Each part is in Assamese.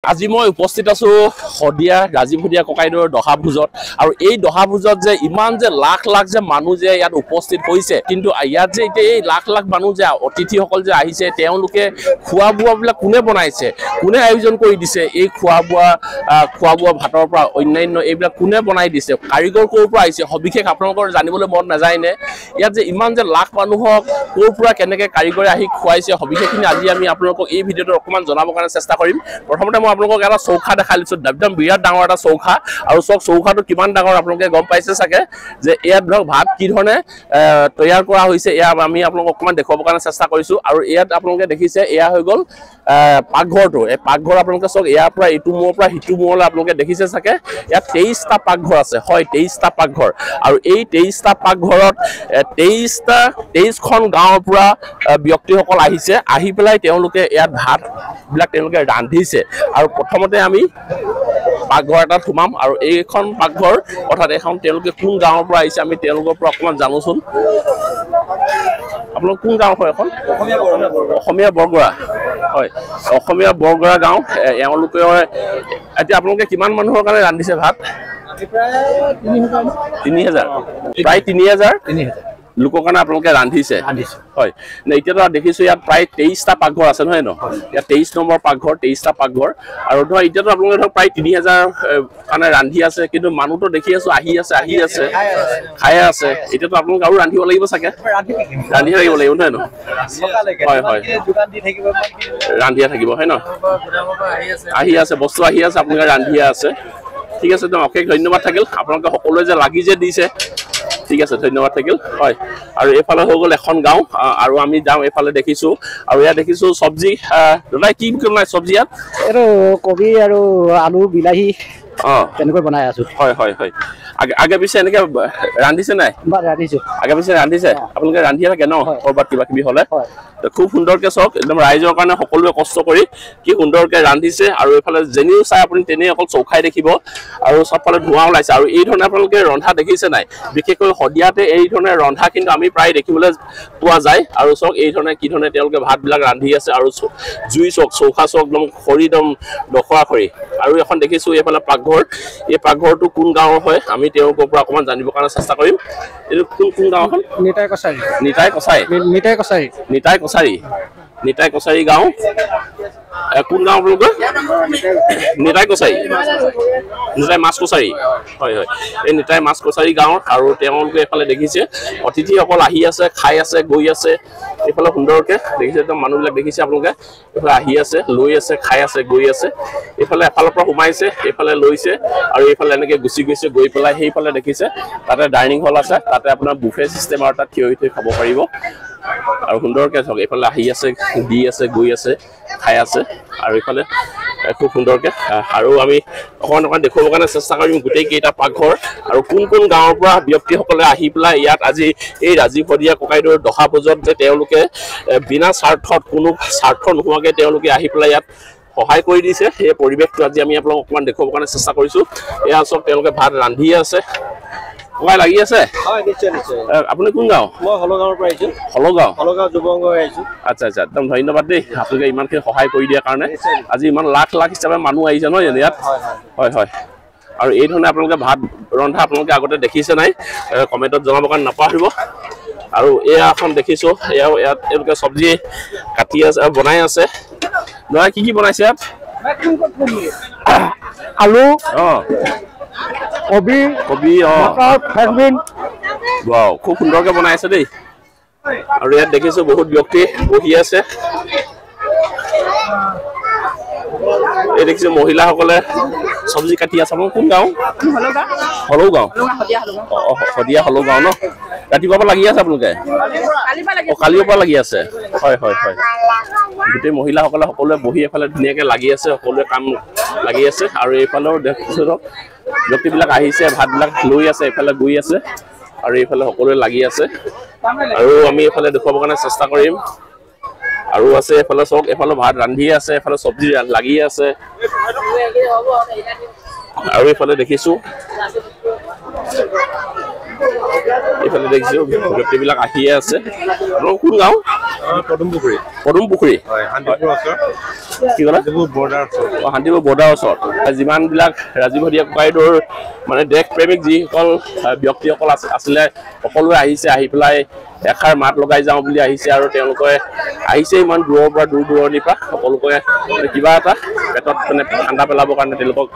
আজি মই উপস্থিত আছো হদিয়া ৰাজীৱ হদিয়া ককাইদেউৰ দহাভোজত আৰু এই দহাভোজত যে ইমান যে লাখ লাখ যে মানুহ যে ইয়াত উপস্থিত হৈছে কিন্তু ইয়াত যে এতিয়া এই লাখ লাখ মানুহ যে অতিথিসকল যে আহিছে তেওঁলোকে খোৱা বোৱাবিলাক কোনে বনাইছে কোনে আয়োজন কৰি দিছে এই খোৱা বোৱা ভাতৰ পৰা অন্যান্য এইবিলাক কোনে বনাই দিছে কাৰিকৰ ক'ৰ পৰা আহিছে সবিশেষ আপোনালোকৰ জানিবলৈ মন নাযায় নে ইয়াত যে ইমান যে লাখ মানুহক ক'ৰ পৰা কেনেকৈ কাৰিকৰে আহি খুৱাইছে সবিশেষখিনি আজি আমি আপোনালোকক এই ভিডিঅ'টো অকমান জনাবৰ কাৰণে চেষ্টা কৰিম প্ৰথমতে আপোনালোকক এটা চৌখা দেখাই লৈছো একদম বিৰাট ডাঙৰ এটা চৌখা আৰু চৌখাটো কিমান ডাঙৰ আপোনালোকে গম পাইছে চাগে যে ইয়াত ধৰক ভাত কি ধৰণে তৈয়াৰ কৰা হৈছে এয়া আমি আপোনালোকক অকমান দেখুৱাবৰ কাৰণে চেষ্টা কৰিছো আৰু ইয়াত আপোনালোকে দেখিছে এয়া হৈ গ'ল পাকঘৰটো এই পাকঘৰ আপোনালোকে চাওক ইয়াৰ পৰা ইটো মূৰৰ পৰা সিটো মূৰলৈ আপোনালোকে দেখিছে চাগে ইয়াত 23টা পাকঘৰ আছে হয় 23টা পাকঘৰ আৰু এই 23টা পাকঘৰত 23খন গাঁৱৰ পৰা ব্যক্তিসকল আহিছে আহি পেলাই তেওঁলোকে ইয়াত ভাতবিলাক তেওঁলোকে ৰান্ধিছে আৰু প্ৰথমতে আমি পাকঘৰ এটাত সোমাম আৰু এইখন পাকঘৰ অৰ্থাৎ এখন তেওঁলোকে কোন গাঁৱৰ পৰা আহিছে আমি তেওঁলোকৰ পৰা অকণমান জানোচোন আপোনালোক কোন গাঁও হয় এখন অসমীয়া বৰগৰা হয় অসমীয়া বৰগৰা গাঁও এওঁলোকে এতিয়া আপোনালোকে কিমান মানুহৰ কাৰণে ৰান্ধিছে ভাত প্ৰায় 3000 লোকৰ কাৰণে আপোনালোকে ৰান্ধিছে হয় এতিয়াতো দেখিছো ইয়াত প্ৰায় 23টা পাকঘৰ আছে নহয় ন ইয়াত 23 নম্বৰ পাকঘৰ 23টা পাকঘৰ আৰু ধৰ এতিয়াতো আপোনালোকে ধৰক প্ৰায় 3000 কাৰণে ৰান্ধি আছে কিন্তু মানুহটো দেখি আছো আহি আছে খাই আছে এতিয়াতো আপোনালোকে আৰু ৰান্ধিব লাগিব চাগে ৰান্ধি থাকিব লাগিব নহয় ন হয় হয় ৰান্ধিয়া থাকিব হয় ন আহি আছে বস্তু আহি আছে আপোনালোকে ৰান্ধিয়া আছে ঠিক আছে একদম অশেষ ধন্যবাদ থাকিল আপোনালোকে সকলোৱে যে লাগি যে দিছে ঠিক আছে ধন্যবাদ থাকিল হয় আৰু এফালে হৈ গ'ল এখন গাঁও আৰু আমি যাওঁ এফালে দেখিছো আৰু ইয়াত দেখিছো চব্জি দাদা কি বনাই চব্জি ইয়াত এইটো কবি আৰু আলু বিলাহী তেনেকৈ বনাই আছো হয় হয় হয় আগে পিছে এনেকে ৰান্ধিছে নাই ৰান্ধিছো আগে পিছে ৰান্ধিছে আপোনালোকে ৰান্ধিয়ে থাকে ন কৰবাত কিবা কিবি হলে খুব সুন্দৰকে চাওক একদম ৰাইজৰ কাৰণে সকলোৱে কষ্ট কৰি কি সুন্দৰকে ৰান্ধিছে আৰু এইফালে যেনিও চাই আপুনি তেনেই অকল চৌখাই দেখিব আৰু চবফালে ধোঁৱা ওলাইছে আৰু এই ধৰণে আপোনালোকে ৰন্ধা দেখিছে নাই বিশেষকৈ হদিয়াতে এই ধৰণে ৰন্ধা কিন্তু আমি প্ৰায় দেখিবলৈ পোৱা যায় আৰু চাওক এই ধৰণে কি ধৰণে তেওঁলোকে ভাতবিলাক ৰান্ধি আছে আৰু জুই চাওক চৌখা চাওক একদম খৰি একদম দখৰা খৰি আৰু এখন দেখিছো এইফালে পাকঘৰ এই পাকঘৰটো কোন গাঁৱৰ হয় আমি তেওঁলোকৰ পৰা অকণমান জানিবৰ কাৰণে চেষ্টা কৰিম এইটো কোন গাঁওখন নিতাই কছাৰী গাঁও কোন গাঁও আপোনালোকৰ নিতাই মাছ কছাৰী হয় হয় এই নিতাই মাছ কছাৰী গাঁৱৰ আৰু তেওঁলোকে এইফালে দেখিছে অতিথিসকল আহি আছে খাই আছে গৈ আছে এইফালে সুন্দৰকে দেখিছে একদম মানুহবিলাক দেখিছে আপোনালোকে এইফালে আহি আছে লৈ আছে খাই আছে গৈ আছে এইফালে এফালৰ পৰা সোমাইছে এইফালে লৈছে আৰু এইফালে এনেকে গুচি গৈছে গৈ পেলাই সেইফালে দেখিছে তাতে ডাইনিং হল আছে তাতে আপোনাৰ বুফে চিষ্টেম আৰু তাত থিয় হৈ খাব পাৰিব আৰু সুন্দৰকে চাওক এইফালে আহি আছে দি আছে গৈ আছে খাই আছে আৰু এইফালে খুব সুন্দৰকে আৰু আমি অকণমান দেখুৱাবৰ কাৰণে চেষ্টা কৰিম গোটেই কেইটা পাকঘৰ আৰু কোন কোন গাঁৱৰ পৰা ব্যক্তিসকলে আহি পেলাই ইয়াত আজি এই ৰাজীৱ হদিয়া ককাইদেউৰ দহাভোজত যে তেওঁলোকে বিনা স্বাৰ্থত কোনো স্বাৰ্থ নোহোৱাকৈ তেওঁলোকে আহি পেলাই ইয়াত সহায় কৰি দিছে সেই পৰিৱেশটো আজি আমি আপোনালোকক অকণমান দেখুৱাবৰ কাৰণে চেষ্টা কৰিছো এয়া চাওক তেওঁলোকে ভাত ৰান্ধি আছে ককাই লাগি আছে হয় নিশ্চয় নিশ্চয় আপুনি কোন গাঁও মই হলগাঁৱৰ পৰা আহিছো হলগাঁও যুৱংগ আহিছো আচ্ছা আচ্ছা একদম ধন্যবাদ দেই আপোনালোকে ইমানখিনি সহায় কৰি দিয়াৰ কাৰণে আজি ইমান লাখ লাখ হিচাপে মানুহ আহিছে নহয় জানো ইয়াত হয় হয় আৰু এই ধৰণে আপোনালোকে ভাত ৰন্ধা আপোনালোকে আগতে দেখিছে নাই কমেণ্টত জনাবৰ কাৰণে নাপাহৰিব আৰু এয়া এখন দেখিছো ইয়াত তেওঁলোকে চব্জি কাটি আছে বনাই আছে দাদা কি বনাইছে ইয়াত আলু কবি ফ্ৰেঞ্চবিন ৱাও খুব সুন্দৰকে বনাই আছে দেই আৰু ইয়াত দেখিছো বহুত ব্যক্তি বহি আছে এই দেখিছো মহিলাসকলে চব্জি কাটি আছে আপোনাৰ কোন গাঁও হলগাঁও হলগাঁও ন ৰাতিপুৱাৰ পৰা লাগি আছে আপোনালোকে কালিৰ পৰা লাগি আছে হয় হয় হয় গোটেই মহিলাসকলে সকলোৱে বহি এফালে ধুনীয়াকে লাগি আছে সকলোৱে কাম লাগি আছে আৰু এইফালেও দেখিছো ব্যক্তিবিলাক আহিছে ভাতবিলাক লৈ আছে এইফালে গৈ আছে আৰু এইফালে সকলোৱে লাগি আছে আৰু আমি এইফালে দেখুৱাবৰ কাৰণে চেষ্টা কৰিম আৰু আছে এফালে চাওক এফালে ভাত ৰান্ধি আছে এফালে চব্জি লাগি আছে আৰু এইফালে দেখিছো এইফালে দেখিছো ব্যক্তিবিলাক আহিয়ে আছে কোন গাঁও পদুমপুখুৰী পদুম পুখুৰী কি ক'লা শান্তিপুৰ বৰ্ডাৰ ওচৰত যিমানবিলাক ৰাজীৱ হদিয়া ককাইদেউৰ মানে দেশ প্ৰেমিক যিসকল ব্যক্তিসকল আছিলে সকলোৱে আহিছে আহি পেলাই এষাৰ মাত লগাই যাওঁ বুলি আহিছে আৰু তেওঁলোকে আহিছে ইমান দূৰৰ পৰা দূৰ দূৰণিৰ পৰা সকলোকে কিবা এটা পেটত মানে ঠাণ্ডা পেলাবৰ কাৰণে তেওঁলোকক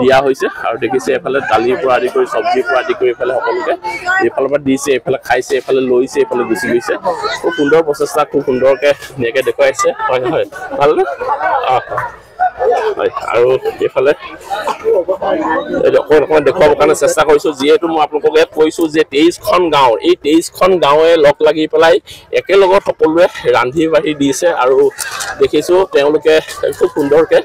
দিয়া হৈছে আৰু দেখিছে এফালে দালিৰ পৰা আদি কৰি চব্জিৰ পৰা আদি কৰি এইফালে সকলোকে এইফালৰ পৰা দিছে এইফালে খাইছে এইফালে লৈছে এইফালে গুচি গৈছে খুব সুন্দৰ প্ৰচেষ্টা খুব সুন্দৰকৈ ধুনীয়াকৈ দেখুৱাইছে হয় হয় ভালনে হয় আৰু এইফালে অকণমান দেখুৱাবৰ কাৰণে চেষ্টা কৰিছোঁ যিহেতু মই আপোনালোকক ইয়াত কৈছোঁ যে 23খন গাঁও এই 23খন গাঁৱে লগ লাগি পেলাই একেলগত সকলোৱে ৰান্ধি বাঢ়ি দিছে আৰু দেখিছোঁ তেওঁলোকে খুব সুন্দৰকৈ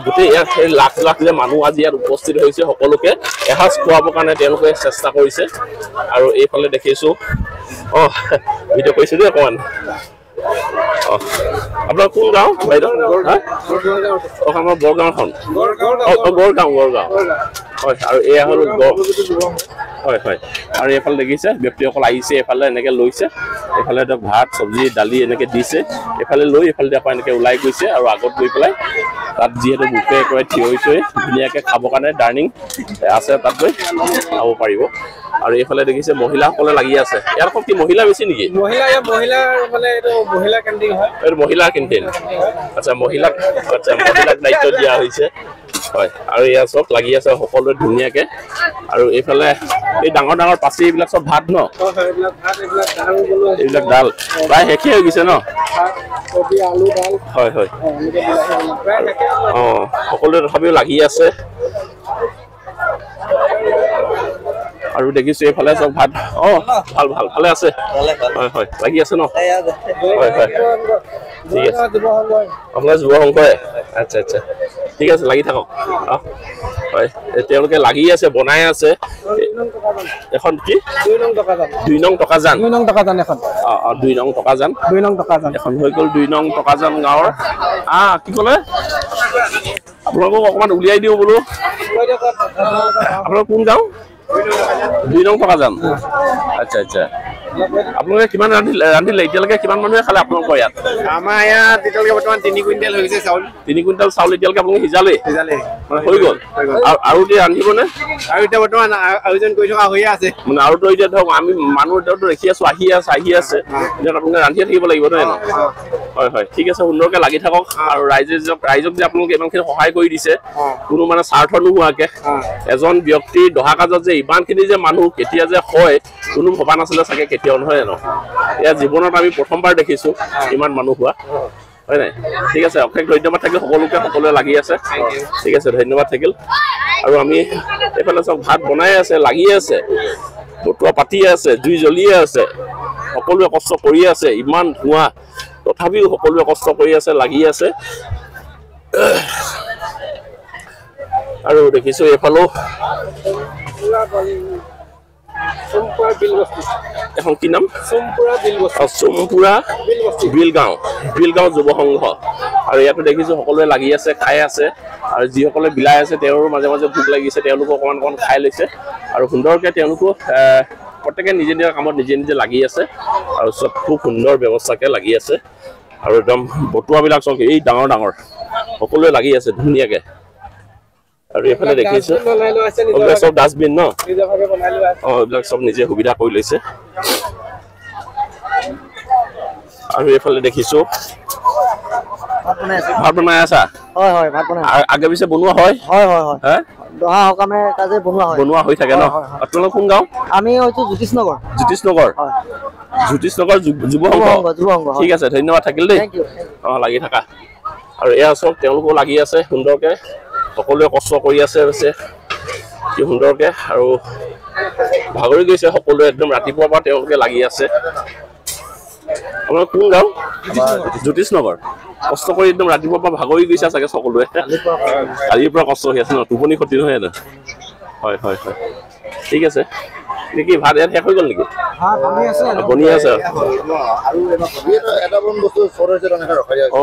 গোটেই ইয়াত লাখ লাখ যে মানুহ আজি ইয়াত উপস্থিত হৈছে সকলোকে এসাঁজ খোৱাবৰ কাৰণে তেওঁলোকে চেষ্টা কৰিছে আৰু এইফালে দেখিছোঁ ভিডিঅ' কৰিছোঁ দেই অকণমান আপোনাৰ কোন গাঁও বাইদেউ আমাৰ বৰগাঁওখন গড়গাঁও হয় আৰু এয়া হ'ল হয় হয় আৰু এইফালে দেখিছে ব্যক্তিসকল আহিছে এইফালে এনেকৈ লৈছে এইফালে ভাত চব্জি দালি এনেকৈ দিছে এইফালে লৈ এইফালে আকৌ এনেকৈ ওলাই গৈছে আৰু আগত গৈ পেলাই তাত যিহেতু বুফে একেবাৰে থিয় হৈছে ধুনীয়াকৈ খাবৰ কাৰণে ডাইনিং আছে তাত গৈ খাব পাৰিব আৰু এইফালে দেখিছে মহিলাসকলে লাগি আছে ইয়াৰ কি মহিলা বেছি নেকি মহিলাৰ কেণ্টিন আচ্ছা মহিলাক দায়িত্ব দিয়া হৈছে হয় আৰু এয়া চব লাগি আছে সকলোৱে ধুনীয়াকৈ আৰু এইফালে এই ডাঙৰ ডাঙৰ পাচি এইবিলাক চব ভাত ন এইবিলাক ডাল প্ৰায় শেষেই হৈ গৈছে ন হয় হয় সকলোৱে তথাপিও লাগি আছে আৰু দেখিছো এইফালে চব ভাত ভাল ভাল ভালে আছে হয় হয় লাগি আছে ন হয় হয় ঠিক আছে আপোনাৰ যুৱ সংঘই আচ্ছা আচ্ছা ঠিক আছে লাগি থাকক হয় তেওঁলোকে লাগি আছে বনাই আছে এখন কি 2 নং টকাজান এখন 2 নং টকাজান এখন হৈ গ'ল 2 নং টকাজান গাঁৱৰ কি ক'লে আপোনালোকক অকণমান উলিয়াই দিওঁ বোলো আপোনাৰ কোন গাঁও 2 নং টকাজান আচ্ছা আচ্ছা আপোনালোকে কিমান ৰান্ধিলে এতিয়ালৈকে কিমান মানুহে খালে আপোনালোকৰ ইয়াত আমাৰ ইয়াত এতিয়ালৈকে বৰ্তমান 3 কুইণ্টেল হৈ গৈছে চাউল 3 কুইণ্টেল চাউল এতিয়ালৈকে আপোনালোকে সিজালে মানে হৈ গ'ল আৰু এতিয়া ৰান্ধিবনে আৰু এতিয়া বৰ্তমান আয়োজন কৰি থকা হৈয়ে আছে মানে আৰুতো এতিয়া ধৰক আমি মানুহ এতিয়াতো দেখি আছো আহি আছে এতিয়া আপোনালোকে ৰান্ধিয়ে থাকিব লাগিব নহয় হয় হয় ঠিক আছে সুন্দৰকৈ লাগি থাকক আৰু ৰাইজক যে আপোনালোকে ইমানখিনি সহায় কৰি দিছে কোনো মানে স্বাৰ্থ নোহোৱাকৈ এজন ব্যক্তিৰ দহা কাজত যে ইমানখিনি যে মানুহ কেতিয়া যে হয় কোনো ভবা নাছিলে চাগে কেতিয়াও নহয় জানো এয়া জীৱনত আমি প্ৰথমবাৰ দেখিছোঁ ইমান মানুহ হোৱা হয় নাই ঠিক আছে অশেষ ধন্যবাদ থাকিল সকলোৱে লাগি আছে ঠিক আছে ধন্যবাদ থাকিল আৰু আমি এইফালে চব ভাত বনাই আছে লাগি আছে বটোৱা পাতি আছে জুই জ্বলিয়ে আছে সকলোৱে কষ্ট কৰি আছে ইমান ধোঁৱা তথাপিও সকলোৱে কষ্ট কৰি আছে লাগি আছে আৰু দেখিছোঁ এইফালেও এখন কি নাম চোমপুৰা বিলগাঁও যুৱ সংঘ আৰু ইয়াতো দেখিছোঁ সকলোৱে লাগি আছে খাই আছে আৰু যিসকলে বিলাই আছে তেওঁৰ মাজে মাজে ভোক লাগিছে তেওঁলোকো অকণমান খাই লৈছে আৰু সুন্দৰকৈ তেওঁলোকো প্ৰত্যেকে নিজে নিজৰ কামত নিজে নিজে লাগি আছে আৰু চব খুব সুন্দৰ ব্যৱস্থাকৈ লাগি আছে আৰু একদম বটুৱাবিলাক চব এই ডাঙৰ ডাঙৰ সকলোৱে লাগি আছে ধুনীয়াকৈ আৰু এইফালে দেখিছোঁ চব ডাষ্টবিন ন এইবিলাক চব নিজে সুবিধা কৰি লৈছে আৰু এইফালে দেখিছোঁ ভাত বনাই আছা আগে পিছে বনোৱা হয় বনোৱা হৈ থাকে ন আপোনালোক কোন গাঁও আমি হয়তো জ্যোতিষনগৰ যুৱ সংঘ ঠিক আছে ধন্যবাদ থাকিল দেই লাগি থাকা আৰু এয়া চব তেওঁলোকো লাগি আছে সুন্দৰকৈ সকলোৱে কষ্ট কৰি আছে কি সুন্দৰকৈ আৰু ভাগৰি গৈছে সকলোৱে একদম ৰাতিপুৱাৰ পৰা তেওঁলোকে লাগি আছে আপোনাৰ কোন গাঁও জ্যোতিষনগৰ কষ্ট কৰি একদম ৰাতিপুৱাৰ পৰা ভাগৰি গৈছে চাগে সকলোৱে কালিৰ পৰা কষ্ট হৈ আছে ন টোপনি ক্ষতি নহয় জানো হয় হয় হয় ঠিক আছে কি ভাত ইয়াত শেষ হৈ গ'ল নেকি বনি আছে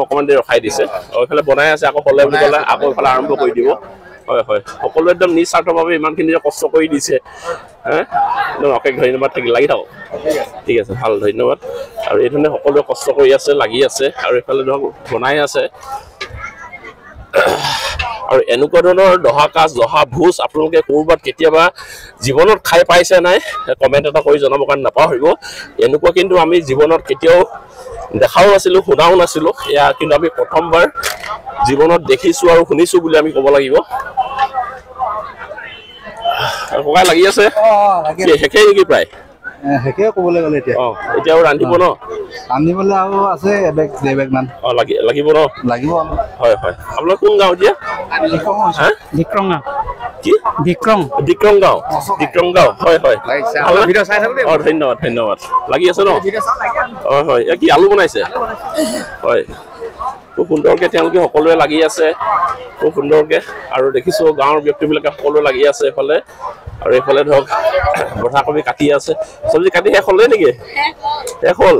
অকণমান দেৰি ৰখাই দিছে এইফালে বনাই আছে আকৌ হ'লে বুলি ক'লে আকৌ এইফালে আৰম্ভ কৰি দিব হয় হয় সকলো একদম নিস্বাৰ্থভাৱে ইমানখিনি কষ্ট কৰি দিছে হা একদম অশেষ ধন্যবাদ থাকিল লাগি থাকক ঠিক আছে ভাল ধন্যবাদ আৰু এইধৰণে সকলোৱে কষ্ট কৰি আছে লাগি আছে আৰু এইফালে ধৰক বনাই আছে আৰু এনেকুৱা ধৰণৰ দহা কাজ দহা ভোজ আপোনালোকে ক'ৰবাত কেতিয়াবা জীৱনত খাই পাইছে নাই কমেণ্ট এটা কৰি জনাব কাৰণে নাপাহৰিব এনেকুৱা কিন্তু আমি জীৱনত কেতিয়াও দেখাও নাছিলোঁ শুনাও নাছিলোঁ এয়া কিন্তু আমি প্ৰথমবাৰ জীৱনত দেখিছোঁ আৰু শুনিছোঁ বুলি আমি ক'ব লাগিব ককাই লাগি আছে শেষেই নেকি প্ৰায় হেকে ক'বলৈ গ'লে এতিয়া এতিয়া আৰু ৰান্ধিব ন ৰান্ধিবলৈ আৰু আছে এবেগ দেবেগ মান লাগিব ন লাগিব হয় হয় আপোনাৰ কোন গাঁও এতিয়া বিক্ৰম গাঁও কি বিক্ৰম গাঁও হয় হয় ধন্যবাদ ধন্যবাদ লাগি আছে ন হয় হয় এয়া কি আলু বনাইছে হয় খুব সুন্দৰকৈ তেওঁলোকে সকলোৱে লাগি আছে খুব সুন্দৰকৈ আৰু দেখিছোঁ গাঁৱৰ ব্যক্তিবিলাকে সকলোৱে লাগি আছে এইফালে আৰু এইফালে ধৰক বন্ধাকবি কাটি আছে চব্জি কাটি শেষ হ'লে নেকি শেষ হ'ল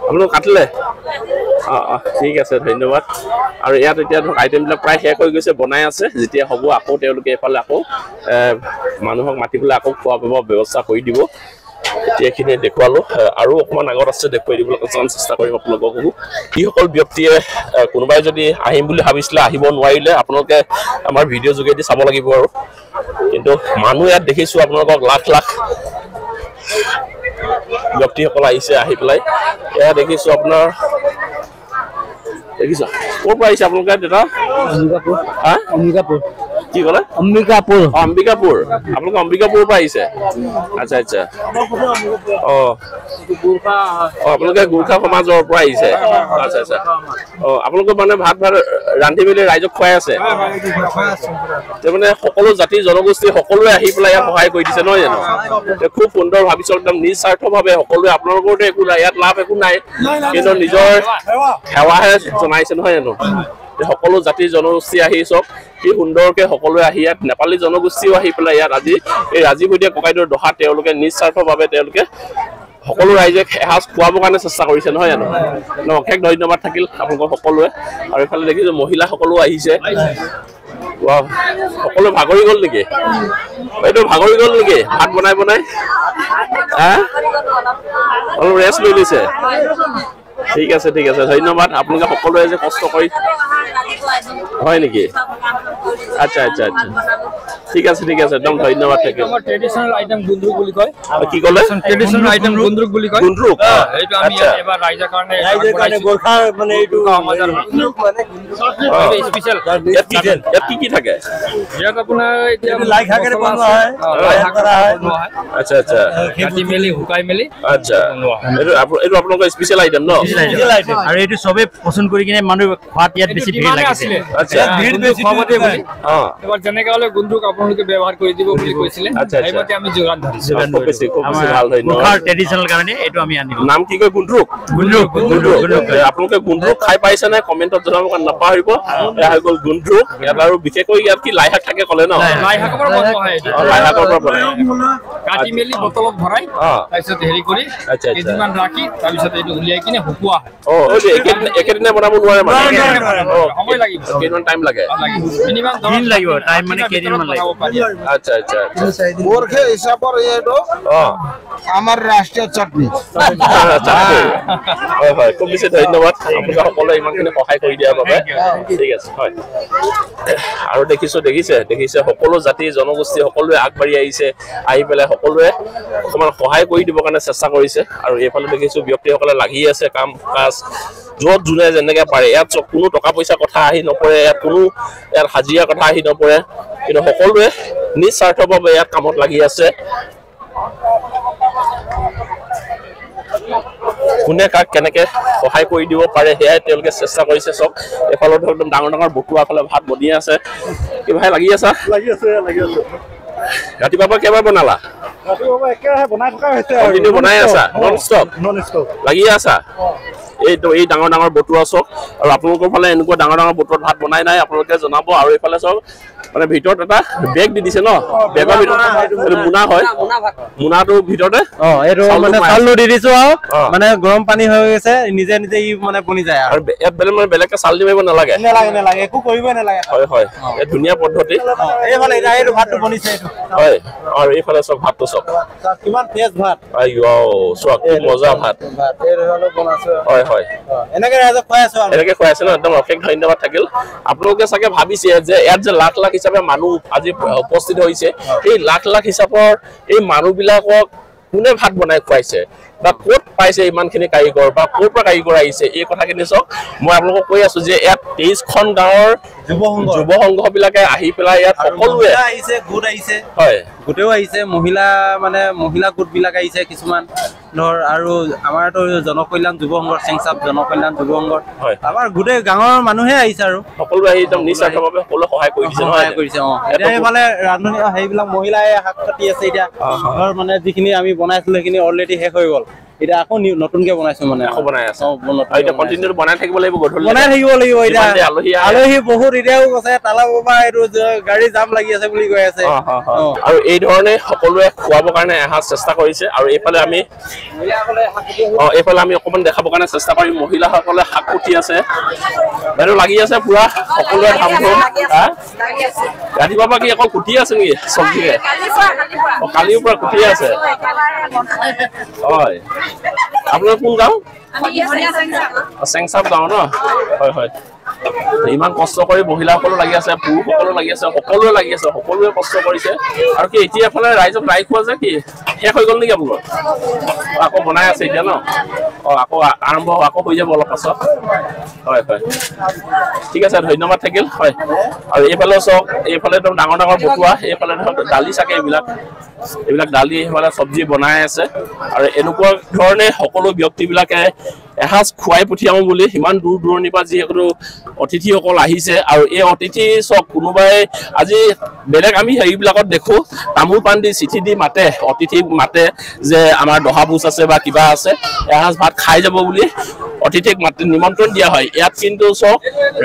আপোনালোক কাটিলে ঠিক আছে ধন্যবাদ আৰু ইয়াত এতিয়া ধৰক আইটেমবিলাক প্ৰায় শেষ হৈ গৈছে বনাই আছে যেতিয়া হ'ব আকৌ তেওঁলোকে এইফালে আকৌ মানুহক মাতি পেলাই আকৌ খোৱা বোৱা ব্যৱস্থা কৰি দিব এতিয়া এইখিনি দেখুৱালোঁ আৰু অকণমান আগত আছে দেখুৱাই দিবলৈ চেষ্টা কৰিম আপোনালোকক যিসকল ব্যক্তিয়ে কোনোবাই যদি আহিম বুলি ভাবিছিলে আহিব নোৱাৰিলে আপোনালোকে আমাৰ ভিডিঅ' যোগেদি চাব লাগিব আৰু কিন্তু মানুহ ইয়াত দেখিছোঁ আপোনালোকক লাখ লাখ ব্যক্তিসকল আহিছে আহি পেলাই এয়া দেখিছোঁ আপোনাৰ দেখিছ ক'ৰ পৰা আহিছে আপোনালোকে দাদা অম্বিকাপুৰ কি ক'লে অম্বিকাপুৰ আপোনালোকে অম্বিকাপুৰৰ পৰা আহিছে আচ্ছা আচ্ছা আপোনালোকে গোৰ্খা সমাজৰ পৰা আহিছে আচ্ছা আচ্ছা আপোনালোকে মানে ভাত ৰান্ধি মেলি ৰাইজক খুৱাই আছে মানে সকলো জাতি জনগোষ্ঠী সকলোৱে আহি পেলাই ইয়াত সহায় কৰি দিছে নহয় জানো খুব সুন্দৰ ভাবিছোঁ একদম নিস্বাৰ্থভাৱে সকলোৱে আপোনালোকৰতো একো নাই ইয়াত লাভ একো নাই কিন্তু নিজৰ সেৱাহে জনাইছে নহয় জানো সকলো জাতি জনগোষ্ঠী আহি চব কি সুন্দৰকৈ সকলোৱে আহি ইয়াত নেপালী জনগোষ্ঠীও আহি পেলাই ইয়াত আজি এই ৰাজীৱতীয়া ককাইদেউৰ দহা তেওঁলোকে নিস্বাৰ্থভাৱে তেওঁলোকে সকলো ৰাইজে এসাঁজ খুৱাবৰ কাৰণে চেষ্টা কৰিছে নহয় জানো অশেষ ধন্যবাদ থাকিল আপোনালোকৰ সকলোৱে আৰু এইফালে দেখিছোঁ মহিলাসকলো আহিছে সকলোৱে ভাগৰি গ'ল নেকি এইটো ভাগৰি গ'ল নেকি ভাত বনাই অলপ ৰেষ্ট লৈ লৈছে ঠিক আছে ধন্যবাদ আপোনালোকে সকলোৱে যে কষ্ট কৰি হয় নেকি আচ্ছা আচ্ছা আচ্ছা ঠিক আছে একদম ধন্যবাদ থাকিল ট্ৰেডিশনাল আইটেম গুন্দ্ৰুক বুলি কয় কি ক'লে ট্ৰেডিশনাল আইটেম গুন্দ্ৰুক বুলি কয় গুন্দ্ৰুক এইটো আমি এবাৰ ৰাইজৰ কাৰণে গোৰ্খা মানে এইটো সমাজৰ গুন্দ্ৰুক মানে স্পেশাল ইয়াত কি থাকে ইয়াত আপোনাৰ এতিয়া লাই শাকেৰে বনোৱা হয় আচ্ছা আচ্ছা কাটি মেলি শুকাই মেলি আচ্ছা এইটো আপোনালোকৰ স্পেচিয়েল আইটেম ন আৰু এইটো চবে পছন্দ কৰি কিনে মানুহ খোৱাত ইয়াত বেছি ভিৰ লাগিছে আচ্ছা ভিৰ বেছি খোৱাবতে বুলি এবাৰ যেনেকৈ হ'লে গুন্দ্ৰুক আপোনালোকে ব্যৱহাৰ কৰি দিব বুলি কৈছিলে সেইমতে আমি যোগান ধৰিছোঁ খুব বেছি ভাল ধন্যবাদ ট্ৰেডিশনাল কাৰণে এইটো আমি আনিলোঁ নাম কি কয় গুন্দ্ৰুক আপোনালোকে গুন্দ্ৰুক খাই পাইছে নে কমেণ্টত জনাব কাৰণে নাপাহৰিব এয়া হৈ গ'ল গুন্দ্ৰুক ইয়াত আৰু বিশেষকৈ ইয়াত কি লাই শাক থাকে ক'লে ন লাই শাকৰ পৰা বনোৱা হয় লাই শাকৰ পৰা বনাই কাটি মেলি বটলত ভৰাই তাৰপিছত হেৰি কৰি কেইদিনমান ৰাখি তাৰপিছত এইটো উলিয়াই কিনে শুকুওৱা হয় একেদিনাই বনাব নোৱাৰে মানে সময় লাগিব কেইদিনমান টাইম লাগে মিনিমাম দিন লাগিব টাইম মানে কেইদিনমান লাগিব আচ্ছা আচ্ছা গোৰ্খা হিচাপৰ এইটো আমাৰ ৰাষ্ট্ৰীয় চাটনি হয় খুব বেছি ধন্যবাদ আপোনালোকে সকলোৱে ইমানখিনি সহায় কৰি দিয়াৰ বাবে ঠিক আছে হয় আৰু দেখিছে সকলো জাতি জনগোষ্ঠী সকলোৱে আগবাঢ়ি আহিছে আহি পেলাই সকলোৱে অকণমান সহায় কৰি দিবৰ কাৰণে চেষ্টা কৰিছে আৰু এইফালে দেখিছোঁ ব্যক্তিসকলে লাগি আছে কাম কাজ য'ত যোনে যেনেকৈ পাৰে ইয়াত কোনো টকা পইচা কথা আহি নপৰে ইয়াত হাজিৰা কথা আহি নপৰে কিন্তু সকলোৱে নিস্বাৰ্থভাৱে ইয়াত কামত লাগি আছে কোনে কাক কেনেকৈ সহায় কৰি দিব পাৰে সেয়াই তেওঁলোকে চেষ্টা কৰিছে চব এফালত একদম ডাঙৰ বটুৱা ফালে ভাত বনিয়ে আছে কি ভাই লাগি আছে ৰাতিপুৱাৰ পৰা কেইবাৰ বনালা একেৰাহে বনাই থকা হৈছে কণ্টিনিউ বনাই আছা নন ষ্টপ নন ষ্টপ লাগি আছা এই ডাঙৰ ডাঙৰ বটুৱা চক আৰু আপোনালোকৰ ফালে এনেকুৱা ডাঙৰ ডাঙৰ বটুৱাত ভাত বনাই নাই আপোনালোকে জনাব আৰু এইফালে চক মানে ভিতৰত এটা বেগ দি দিছে ন বেগৰ ভিতৰত মুনা হয় মুনাটো ভিতৰতে এইটো মানে চাউল দি দিছো আৰু মানে গৰম পানী হৈ গৈছে নিজে নিজে ই মানে বনি যায় আৰু ইয়াত বেলেগকে চাউল দি মাৰিব নালাগে নালাগে একো কৰিবই নালাগে হয় এই ধুনীয়া পদ্ধতি এইফালে এইটো ভাতটো বনিছে এইটো হয় আৰু এইফালে চক ভাতটো চক কিমান তেজ ভাত চক মজা ভাত হয় এনেকে ৰাইজক খুৱাই আছো এনেকে খুৱাই আছে ন একদম অশেষ ধন্যবাদ থাকিল আপোনালোকে চাগে ভাবিছে যে ইয়াত যে লাখ লাখ হিচাপে মানুহ আজি উপস্থিত হৈছে এই লাখ লাখ হিচাপৰ এই মানুহবিলাকক কোনে ভাত বনাই খুৱাইছে বা ক'ত পাইছে ইমানখিনি কাৰিকৰ বা ক'ৰ পৰা কাৰিকৰ আহিছে এই কথাখিনি চাওক মই আপোনালোকক কৈ আছো যে ইয়াত 23খন গাঁৱৰ যুৱ সংঘবিলাকে আহি পেলাই ইয়াত সকলোৱে আহিছে গোট আহিছে হয় গোটেও আহিছে মহিলা গোটবিলাক আহিছে কিছুমান ধৰ আৰু আমাৰতো জনকল্যাণ যুৱ সংঘৰ চেংচাপ জনকল্যাণ যুৱ সংঘৰ আমাৰ গোটেই গাঁৱৰ মানুহে আহিছে আৰু সকলোৱে আহি একদম নিস্বাৰ্থভাৱে সকলোৱে সহায় কৰিছে সহায় কৰিছে এতিয়া এইফালে ৰান্ধনি সেইবিলাক মহিলাই শাক কাটি আছে এতিয়া ধৰ মানে যিখিনি আমি বনাইছিলো সেইখিনি অলৰেডি শেষ হৈ গ'ল এটা আকৌ নতুনকে বনাইছো মানে আকৌ বনাই আছে এটা কন্টিনিউ বনাই থাকিব লাগিব গধূলি বনাই থাকিব লাগিব এটা আলহী বহুত এতিয়াও আছে তালা বাবা এইটো গাড়ী জাম লাগি আছে বুলি কৈ আছে আৰু এই ধৰণে সকলোৱে খোৱাবৰ কাৰণে এসাঁজ চেষ্টা কৰিছে আৰু এইফালে আমি অকমান দেখাবৰ কাৰণে চেষ্টা কৰিম মহিলাসকলে শাক কুটি আছে বাইদেউ লাগি আছে পুৰা সকলোৱে ধাম ধুম ৰাতিপুৱা পৰা কি অকল কুটি আছে নেকি চব্জিৰে কালিৰ পৰা কুটি আছে হয় আপোনাৰ কোন গাঁও চেংচাপ গাঁও ন হয় ইমান কষ্ট কৰি মহিলাসকলো লাগি আছে পুৰুষসকলো লাগি আছে সকলোৱে লাগি আছে সকলোৱে কষ্ট কৰিছে আৰু কি এতিয়া এফালে ৰাইজক লাই খোৱা যে কি শেষ হৈ গ'ল নেকি আপোনাৰ আকৌ বনাই আছে এতিয়া ন আকৌ আৰম্ভ আকৌ হৈ যাব অলপ পাছত হয় ঠিক আছে ধন্যবাদ থাকিল হয় আৰু এইফালে চাওক এইফালে একদম ডাঙৰ ডাঙৰ বটুৱা এইফালে ধৰক দালি চাকে এইবিলাক দালি এইফালে চব্জি বনাই আছে আৰু এনেকুৱা ধৰণে সকলো ব্যক্তিবিলাকে এসাঁজ খুৱাই পঠিয়াও বুলি ইমান দূৰ দূৰণিৰ পৰা যিহেতু অতিথিসকল আহিছে আৰু এই অতিথি চব কোনোবাই আজি বেলেগ আমি হেৰিবিলাকত দেখো তামোল পাণ দি চিঠি দি মাতে অতিথি মাতে যে আমাৰ দহা ভোজ আছে বা কিবা আছে এসাঁজ ভাত খাই যাব বুলি অতিথিক নিমন্ত্ৰণ দিয়া হয় ইয়াত কিন্তু চব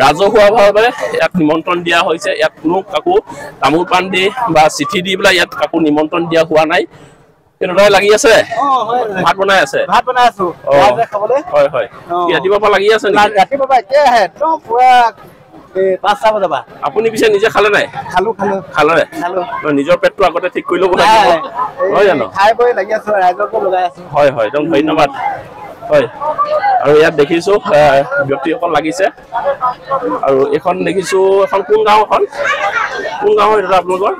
ৰাজহুৱাভাৱে ইয়াত নিমন্ত্ৰণ দিয়া হৈছে ইয়াত কোনো কাকো তামোল পাণ দি বা চিঠি দি পেলাই ইয়াত কাকো নিমন্ত্ৰণ দিয়া হোৱা নাই কেনেদৰে লাগি আছে ভাত বনাই আছে হয় ৰাতিপুৱাৰ পৰা লাগি আছে ৰাতিপুৱা পুৰা 5টা বজাৰ পৰা আপুনি পিছে নিজে খালে নাই খালে নিজৰ পেটটো আগতে ঠিক কৰি ল'ব লাগিব হয় জানো খাই বৈ লাগি আছো ৰাইজকো লগাই আছো হয় একদম ধন্যবাদ হয় আৰু ইয়াত দেখিছো ব্যক্তিসকল লাগিছে আৰু এখন দেখিছো এখন কোন গাঁও এটা আপোনালোকৰ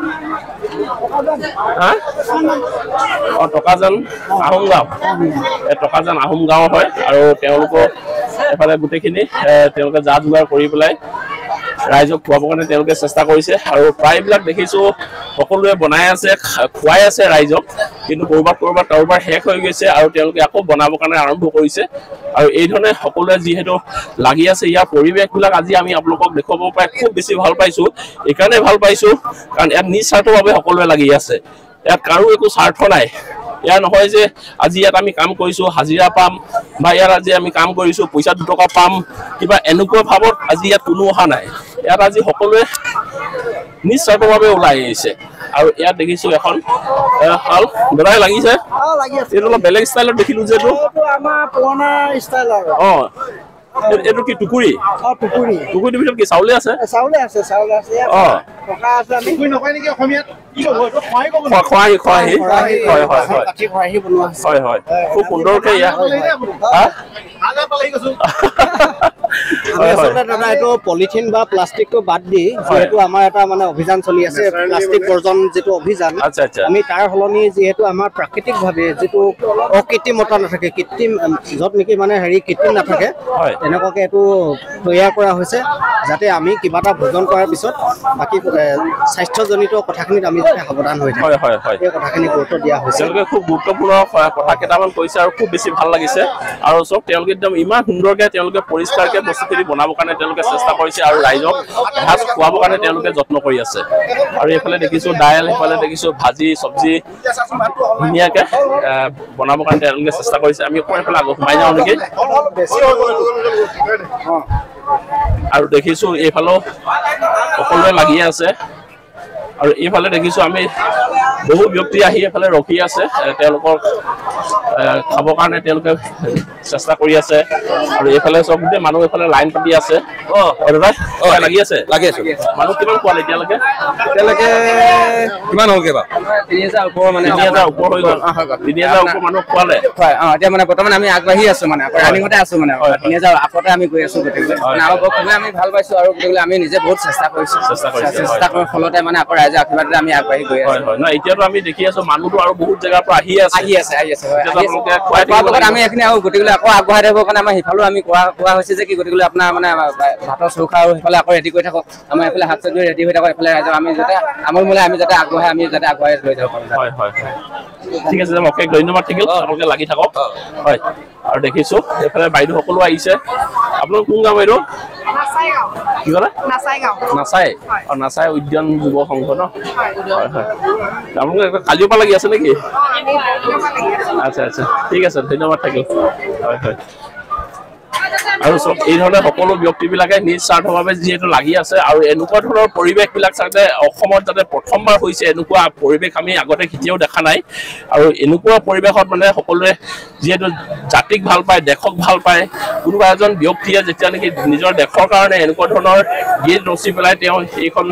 টকাজান আহোম গাঁও টকাজান আহোম গাঁও হয় আৰু তেওঁলোকৰ এফালে গোটেইখিনি তেওঁলোকে যা যোগাৰ কৰি পেলাই ৰাইজক খুৱাবৰ কাৰণে তেওঁলোকে চেষ্টা কৰিছে আৰু প্ৰায়বিলাক দেখিছো সকলোৱে বনাই আছে খুৱাই আছে ৰাইজক কিন্তু কৰবাত কাৰোবাৰ শেষ হৈ গৈছে আৰু তেওঁলোকে আকৌ বনাবৰ কাৰণে আৰম্ভ কৰিছে আৰু এই ধৰণে সকলোৱে যিহেতু লাগি আছে ইয়াৰ পৰিৱেশবিলাক আজি আমি আপোনালোকক দেখুৱাব পাই খুব বেছি ভাল পাইছো এইকাৰণে ভাল পাইছো কাৰণ ইয়াত নিস্বাৰ্থভাৱে সকলোৱে লাগি আছে ইয়াত কাৰো একো স্বাৰ্থ নাই ইয়াৰ নহয় যে আজি ইয়াত আমি কাম কৰিছো হাজিৰা পাম বা ইয়াত আজি আমি কাম কৰিছো পইচা 2 টকা পাম কিবা এনেকুৱা ভাৱত আজি ইয়াত কোনো অহা নাই ইয়াত আজি সকলোৱে নিস্বাৰ্থভাৱে ওলাই আহিছে আৰু ইয়াত দেখিছো এখন হাল দৰাই লাগিছে এইটো অলপ বেলেগ ষ্টাইলত দেখিলো যে এইটো আমাৰ পুৰণা ষ্টাইল আৰু এইটো কি টুকুৰি টুকুৰিৰ ভিতৰত কি চাউলে আছে টকা আছে আমি নকয় নেকি অসমীয়াত খোৱাহি হয় খুব সুন্দৰকে এইটো পলিথিন বা প্লাষ্টিকটো বাদ দি যিহেতু আমাৰ এটা মানে অভিযান চলি আছে প্লাষ্টিক বৰ্জন যিটো অভিযান আমি তাৰ সলনি যিহেতু আমাৰ প্ৰাকৃতিকভাৱে যিটো অকৃত্ৰিমতা নাথাকে কৃত্ৰিম য'ত নেকি মানে কৃত্ৰিম নাথাকে তেনেকুৱাকে এইটো তৈয়াৰ কৰা হৈছে যাতে আমি কিবা এটা ভোজন কৰাৰ পিছত বাকী স্বাস্থ্যজনিত কথাখিনিত আমি যাতে সাৱধান হৈ থাকোঁ এই কথাখিনি গুৰুত্ব দিয়া হৈছে তেওঁলোকে খুব গুৰুত্বপূৰ্ণ কথা কেইটামান কৈছে আৰু খুব বেছি ভাল লাগিছে আৰু চব তেওঁলোকে একদম ইমান সুন্দৰকে তেওঁলোকে পৰিষ্কাৰকে বস্তুখিনি বনাবৰ কাৰণে তেওঁলোকে চেষ্টা কৰিছে আৰু ৰাইজক এসাঁজ খুৱাবৰ কাৰণে তেওঁলোকে যত্ন কৰি আছে আৰু এইফালে দেখিছোঁ দাইল সেইফালে দেখিছোঁ ভাজি চব্জি ধুনীয়াকৈ বনাবৰ কাৰণে তেওঁলোকে চেষ্টা কৰিছে আমি অকণমান এইফালে আগত সোমাই যাওঁ নেকি আৰু দেখিছোঁ এইফালেও সকলোৱে লাগি আছে আৰু এইফালে দেখিছোঁ আমি বহু ব্যক্তি আহি এইফালে ৰখি আছে তেওঁলোকৰ খাবৰ কাৰণে তেওঁলোকে চেষ্টা কৰি আছে আৰু এইফালে চব গোটেই মানুহ এইফালে লাইন পাতি আছে লাগি আছে মানুহ কিমান পোৱালে এতিয়ালৈকে কিমান হ'লগে বাৰু 3000 ওপৰ মানে 3000 ওপৰ হৈ গ'ল 3000 ওপৰ মানুহ পোৱালে হয় এতিয়া মানে বৰ্তমান আমি আগবাঢ়ি আছো মানে ৰানিঙতে আছো মানে 3000 আগতে আমি গৈ আছো গোটেইবিলাক আৰু বহুত আমি ভাল পাইছো আৰু গোটেইবিলাক আমি নিজে বহুত চেষ্টা কৰিছো চেষ্টা কৰাৰ ফলতে মানে আকৌ ৰাইজৰ আশীৰ্বাদতে আমি আগবাঢ়ি গৈ আছো হয় নহয় এতিয়াতো আমি দেখি আছো মানুহটো আৰু বহুত জেগাৰ পৰা আহি আছে আমি এইখিনি আৰু গোটেইবিলাক আকৌ আগবঢ়াই দিব কাৰণে আমাৰ সিফালেও আমি কোৱা হৈছে যে কি গোটেইবিলাক আপোনাৰ মানে ভাতৰ চৌকা আৰু সেইফালে আকৌ ৰেডি কৰি থাকক আমাৰ এইফালে হাত চাত ৰেডি হৈ থাকক এইফালে ৰাইজক আমি যাতে আমল মূলে আমি যাতে আগুৱাই লৈ যাব পাৰোঁ হয় ঠিক আছে অশেষ ধন্যবাদ থাকিল আপোনালোকে লাগি থাকক হয় আৰু দেখিছোঁ এইফালে বাইদেউ সকলো আহিছে আপোনালোক কোন গাঁও বাইদেউ কি ক'লে নাচাই উদ্যান যুৱ সংঘ ন হয় আপোনালোকে কালিৰ পৰা লাগি আছে নেকি আচ্ছা ঠিক আছে ধন্যবাদ থাকিল হয় আৰু চব এই ধৰণে সকলো ব্যক্তিবিলাকে নিজ স্বাৰ্থভাৱে যিহেতু লাগি আছে আৰু এনেকুৱা ধৰণৰ পৰিৱেশবিলাক চাগে অসমত যাতে প্ৰথমবাৰ হৈছে এনেকুৱা পৰিৱেশ আমি আগতে কেতিয়াও দেখা নাই আৰু এনেকুৱা পৰিৱেশত মানে সকলোৱে যিহেতু জাতিক ভাল পায় দেশক ভাল পায় কোনোবা এজন ব্যক্তিয়ে যেতিয়া নেকি নিজৰ দেশৰ কাৰণে এনেকুৱা ধৰণৰ গীত ৰচি পেলাই তেওঁ এইখন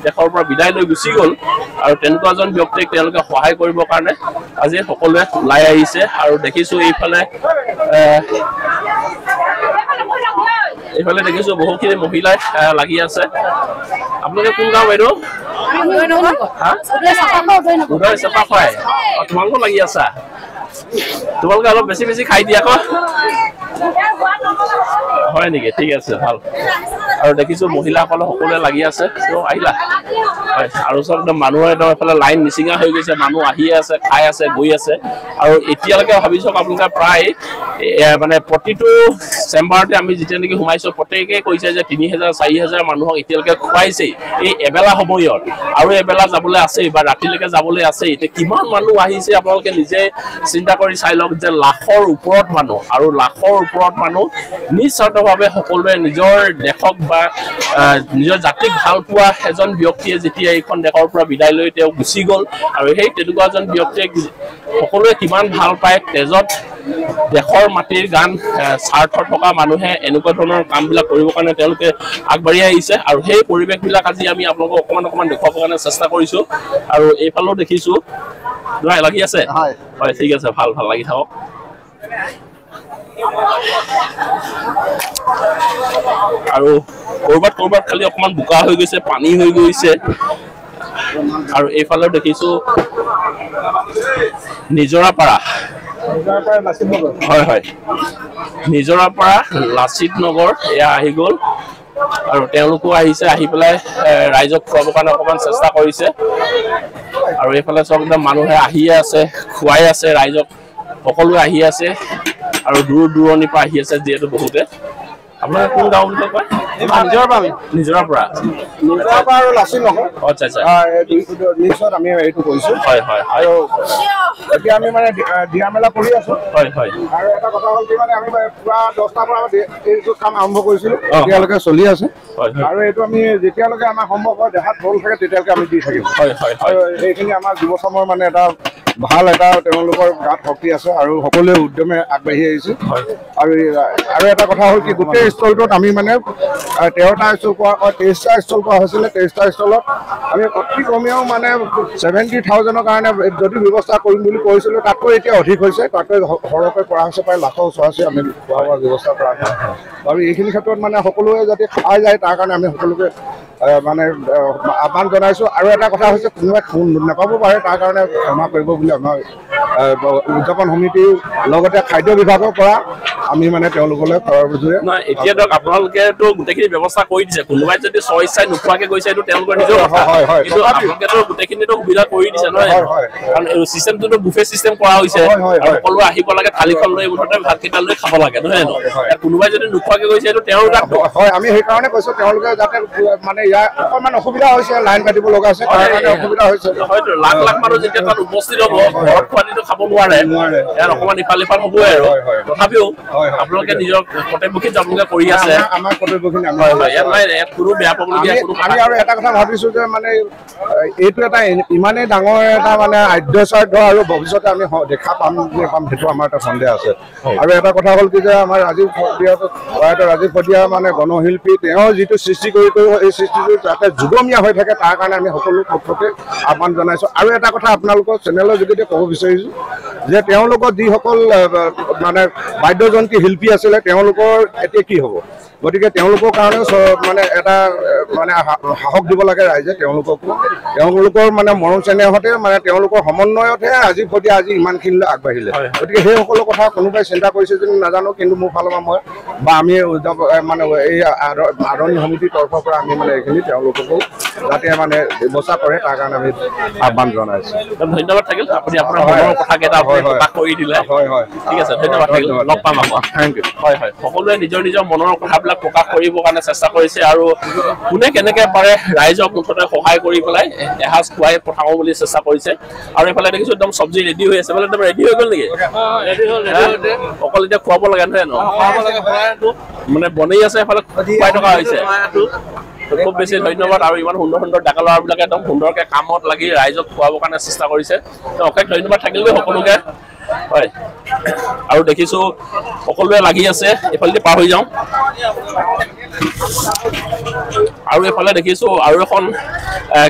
দেশৰ পৰা বিদায় লৈ গুচি গ'ল আৰু তেনেকুৱা এজন ব্যক্তিক তেওঁলোকে সহায় কৰিবৰ কাৰণে আজি সকলোৱে ওলাই আহিছে আৰু দেখিছোঁ এইফালে দেখিছোঁ বহুখিনি মহিলাই লাগি আছে আপোনালোকে কোন গাঁও বাইদেউ উদয় চেপা খুৱাই তোমালোকো লাগি আছা তোমালোকে অলপ বেছি খাই দিয়া আকৌ হয় নেকি ঠিক আছে ভাল আৰু দেখিছোঁ মহিলাসকলে সকলোৱে লাগি আছে আহিলা হয় আৰু চব একদম মানুহে একদম এইফালে লাইন নিচিঙা হৈ গৈছে মানুহ আহিয়ে আছে খাই আছে গৈ আছে আৰু এতিয়ালৈকে ভাবিছোঁ আপোনালোকে প্ৰায় মানে প্ৰতিটো চেম্বাৰতে আমি যেতিয়া নেকি সোমাইছোঁ প্ৰত্যেকেই কৈছে যে 3000-4000 মানুহক এতিয়ালৈকে খুৱাইছেই এই এবেলা সময়ত আৰু এবেলা যাবলৈ আছেই বা ৰাতিলৈকে যাবলৈ আছেই এতিয়া কিমান মানুহ আহিছে আপোনালোকে নিজে চিন্তা কৰি চাই লওক যে লাখৰ ওপৰত মানুহ আৰু লাখৰ ওপৰত মানুহ নিস্বাৰ্থভাৱে সকলোৱে নিজৰ দেশক বা নিজৰ জাতিক ভাল পোৱা এজন ব্যক্তিয়ে যেতিয়া এইখন দেশৰ পৰা বিদায় লৈ তেওঁ গুচি গ'ল আৰু সেই তেনেকুৱা এজন ব্যক্তিয়ে সকলোৱে কিমান ভাল পায় তেজত দেশৰ মাটিৰ গান স্বাৰ্থ থকা মানুহে এনেকুৱা ধৰণৰ কামবিলাক কৰিবৰ কাৰণে তেওঁলোকে আগবাঢ়ি আহিছে আৰু সেই পৰিৱেশবিলাক আজি আমি আপোনালোকক অকণমান দেখুৱাবৰ কাৰণে চেষ্টা কৰিছোঁ আৰু এইফালেও দেখিছোঁ লাগি আছে হয় ঠিক আছে ভাল লাগি থাকক আৰু ক'ৰবাত খালি অকণমান বোকা হৈ গৈছে পানী হৈ গৈছে আৰু এইফালেও দেখিছোঁ নিজৰাপাৰা হয় নিজৰাপাৰা লাচিত নগৰ এয়া আহি গ'ল আৰু তেওঁলোকো আহিছে আহি পেলাই ৰাইজক খুৱাবৰ কাৰণে অকণমান চেষ্টা কৰিছে আৰু এইফালে চব একদম মানুহে আহিয়ে আছে খুৱাই আছে ৰাইজক সকলোৱে আহি আছে আৰু দূৰ দূৰণিৰ পৰা আহি আছে যিহেতু বহুতে আপোনাৰ কোন গাঁও বুলি কয় নিজৰাপাৰা আৰু লাচিত নগৰ আচ্ছা নিউজত আমি এইটো কৰিছোঁ হয় আৰু এতিয়া আমি মানে দিয়া মেলা কৰি আছোঁ হয় আৰু এটা কথা হ'ল কি মানে আমি পুৰা 10টাৰ পৰা এইটো কাম আৰম্ভ কৰিছিলোঁ এতিয়ালৈকে চলি আছে আৰু এইটো আমি যেতিয়ালৈকে আমাৰ সম্ভৱ হয় দেহাত বল থাকে তেতিয়ালৈকে আমি দি থাকিম আৰু এইখিনি আমাৰ যুৱ চামৰ মানে এটা ভাল এটা তেওঁলোকৰ গাত শক্তি আছে আৰু সকলোৱে উদ্যমে আগবাঢ়ি আহিছে আৰু এটা কথা হ'ল কি গোটেই স্থলটোত আমি মানে 13টা ষ্টল কৰা 23টা ষ্টল কৰা হৈছিলে 23টা ষ্টলত আমি অতি কমেও মানে 70,000ৰ কাৰণে যদি ব্যৱস্থা কৰিম বুলি কৈছিলোঁ তাতকৈ এতিয়া অধিক হৈছে তাতকৈ সৰহকৈ কৰা হৈছে প্ৰায় লাখৰ ওচৰা-ওচৰি আমি খোৱা বোৱাৰ ব্যৱস্থা কৰা হৈছে আৰু এইখিনি ক্ষেত্ৰত মানে সকলোৱে যাতে খাই যায় তাৰ কাৰণে আমি সকলোকে মানে আহ্বান জনাইছোঁ আৰু এটা কথা হৈছে কোনোবাই ফোন নাপাব পাৰে তাৰ কাৰণে ক্ষমা কৰিব বুলি আমাৰ উদযাপন সমিতিৰ লগতে খাদ্য বিভাগৰ পৰা আমি মানে তেওঁলোকলৈ খবৰ বুজুৱে নহয় এতিয়া ধৰক আপোনালোকেতো গোটেইখিনি ব্যৱস্থা কৰি দিছে কোনোবাই যদি স্বইচ্ছাই নোখোৱাকে গৈছে এইটো তেওঁলোকৰ নিজৰ কথা কিন্তু আপোনালোকেতো গোটেইখিনিতো সুবিধা কৰি দিছে নহয় কাৰণ এই চিষ্টেমটোতো বুফে চিষ্টেম কৰা হৈছে আৰু সকলো আহিব লাগে থালিখন লৈ মুঠতে ভাতকেইটা লৈ খাব লাগে নহয় কোনোবাই যদি নোখোৱাকে গৈছে এইটো তেওঁৰ গাত হয় আমি সেইকাৰণে কৈছোঁ তেওঁলোকে যাতে মানে ইয়াৰ অকণমান অসুবিধা হৈছে লাইন কাটিব লগা আছে তাৰ কাৰণে অসুবিধা হৈছে হয়তো লাখ লাখ মানুহ যেতিয়া তাত উপস্থিত হ'ব ঘৰত খোৱাটো খাব নোৱাৰে ইয়াৰ অকণমান ইফাল সিফাল হ'বই আৰু তথাপিও আপোনালোকে নিজৰ কৰ্তব্যখিনি আপোনালোকে কৰি আছে আমাৰ কৰ্তব্যখিনি ইয়াত নাই ইয়াত কোনো বেয়া পাবলগীয়া আমি আৰু এটা কথা ভাবিছোঁ যে মানে এইটো এটা ইমানেই ডাঙৰ এটা মানে আদ্যস্বাৰ্থ আৰু ভৱিষ্যতে আমি দেখা পাম যে পাম সেইটো আমাৰ এটা সন্দেহ আছে আৰু এটা কথা হ'ল কি যে আমাৰ ৰাজীৱ শদিয়া মানে গণশিল্পী তেওঁ যিটো সৃষ্টি কৰি এই সৃষ্টিটো যাতে যুগমীয়া হৈ থাকে তাৰ কাৰণে আমি সকলো পক্ষকে আহ্বান জনাইছোঁ আৰু এটা কথা আপোনালোকৰ চেনেলৰ যোগেদি ক'ব বিচাৰিছোঁ যে তেওঁলোকৰ যিসকল মানে বাদ্যযন্ত্ৰী শিল্পী আছিলে তেওঁলোকৰ এতিয়া কি হ'ব গতিকে তেওঁলোকৰ কাৰণেও মানে এটা মানে সাহস দিব লাগে ৰাইজে তেওঁলোকৰ মানে মৰম চেনেহতে মানে তেওঁলোকৰ সমন্বয়তহে ৰাজীৱ শদিয়া আজি ইমানখিনিলৈ আগবাঢ়িলে গতিকে সেই সকলো কথা কোনোবাই চিন্তা কৰিছে যদি নাজানো কিন্তু মোৰ ফালৰ পৰা মই বা আমি মানে এই আদৰণি সমিতিৰ তৰফৰ পৰা আমি মানে এইখিনি তেওঁলোককো যাতে মানে ব্যৱস্থা কৰে তাৰ কাৰণে আমি আহ্বান জনাইছোঁ ধন্যবাদ থাকিল আপুনি আপোনাৰ মনৰ কথাকেইটা প্ৰকাশ কৰি দিলে ঠিক আছে ধন্যবাদ থাকিল লগ পাম আকৌ থেংক ইউ হয় সকলোৱে নিজৰ নিজৰ মনৰ কথাবিলাক প্ৰকাশ কৰিবৰ কাৰণে চেষ্টা কৰিছে আৰু কোনে কেনেকৈ পাৰে ৰাইজক মুঠতে সহায় কৰি পেলাই এসাঁজ খুৱাই পঠাব বুলি চেষ্টা কৰিছে আৰু এইফালে দেখিছোঁ একদম চব্জি ৰেডি হৈ আছে বোলে একদম ৰেডি হৈ গ'ল নেকি অকল এতিয়া খুৱাব লাগে নহয় মানে বনাই আছে এফালে খুৱাই থকা হৈছে খুব বেছি ধন্যবাদ আৰু ইমান সুন্দৰ সুন্দৰ ডেকা ল'ৰাবিলাকে একদম সুন্দৰকৈ কামত লাগি ৰাইজক খুৱাবৰ কাৰণে চেষ্টা কৰিছে অশেষ ধন্যবাদ থাকিলে সকলোকে হয় আৰু দেখিছোঁ সকলোৱে লাগি আছে এইফালেদি পাৰ হৈ যাওঁ আৰু এইফালে দেখিছোঁ আৰু এখন